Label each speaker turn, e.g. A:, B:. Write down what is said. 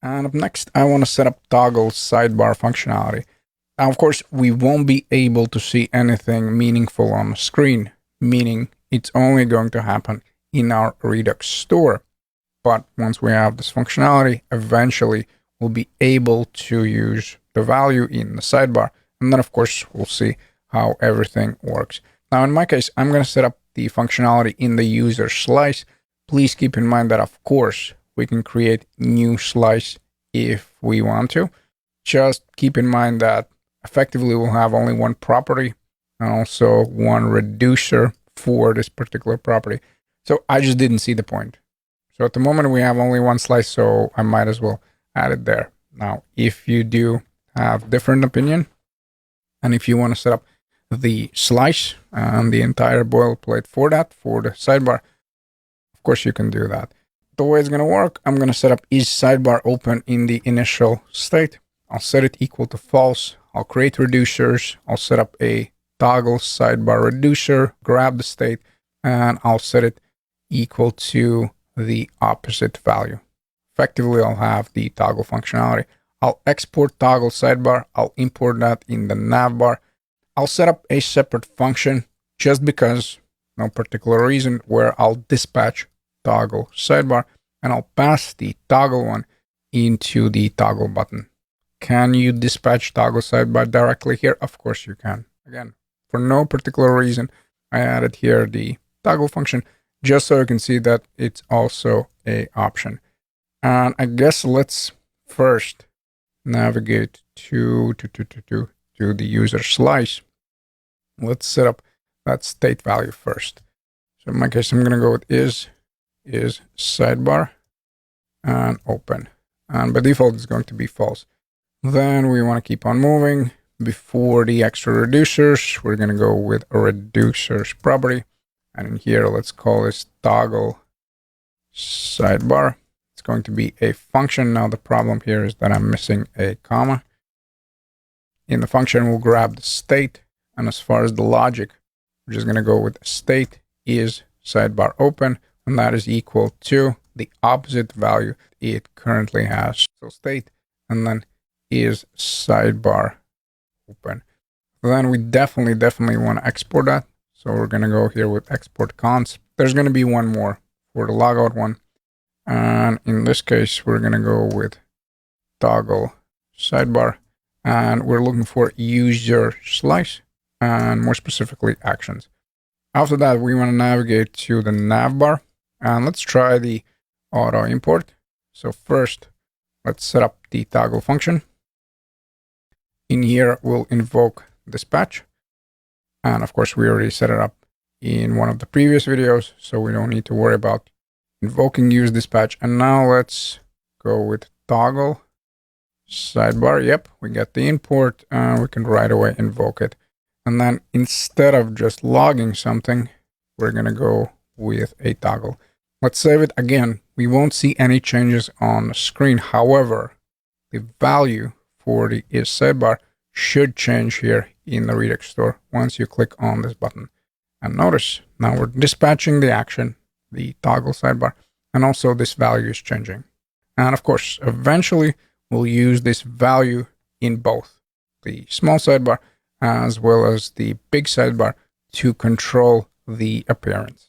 A: And up next, I want to set up toggle sidebar functionality. Now, of course, we won't be able to see anything meaningful on the screen, meaning it's only going to happen in our Redux store. But once we have this functionality, eventually we'll be able to use the value in the sidebar. And then, of course, we'll see how everything works. Now, in my case, I'm going to set up the functionality in the user slice. Please keep in mind that, of course, we can create new slice if we want to. Just keep in mind that effectively we'll have only one property and also one reducer for this particular property. So I just didn't see the point. So at the moment we have only one slice, so I might as well add it there. Now, if you do have different opinion, and if you want to set up the slice and the entire boilerplate for that, for the sidebar, of course you can do that. The way it's going to work, I'm going to set up is sidebar open in the initial state. I'll set it equal to false. I'll create reducers. I'll set up a toggle sidebar reducer, grab the state, and I'll set it equal to the opposite value. Effectively, I'll have the toggle functionality. I'll export toggle sidebar. I'll import that in the navbar. I'll set up a separate function just because, no particular reason, where I'll dispatch toggle sidebar, and I'll pass the toggle one into the toggle button. Can you dispatch toggle sidebar directly here? Of course you can. Again, for no particular reason, I added here the toggle function just so you can see that it's also a option. And I guess let's first navigate to the user slice. Let's set up that state value first. So in my case, I'm going to go with is sidebar and open. And by default, it's going to be false. Then we want to keep on moving. Before the extra reducers, we're going to go with a reducers property. And in here, let's call this toggle sidebar. It's going to be a function. Now, the problem here is that I'm missing a comma. In the function, we'll grab the state. And as far as the logic, we're just going to go with state is sidebar open. And that is equal to the opposite value it currently has. So state and then is sidebar open. Then we definitely want to export that. So we're going to go here with export cons. There's going to be one more for the logout one. And in this case, we're going to go with toggle sidebar. And we're looking for user slice and more specifically actions. After that, we want to navigate to the navbar. And let's try the auto import. So first, let's set up the toggle function. In here, we'll invoke dispatch. And of course, we already set it up in one of the previous videos, so we don't need to worry about invoking use dispatch. And now let's go with toggle sidebar. Yep, we get the import and we can right away invoke it. And then instead of just logging something, we're going to go with a toggle. Let's save it again. We won't see any changes on the screen. However, the value for the is sidebar should change here in the Redux store once you click on this button. And notice now we're dispatching the action, the toggle sidebar, and also this value is changing. And of course, eventually we'll use this value in both the small sidebar as well as the big sidebar to control the appearance.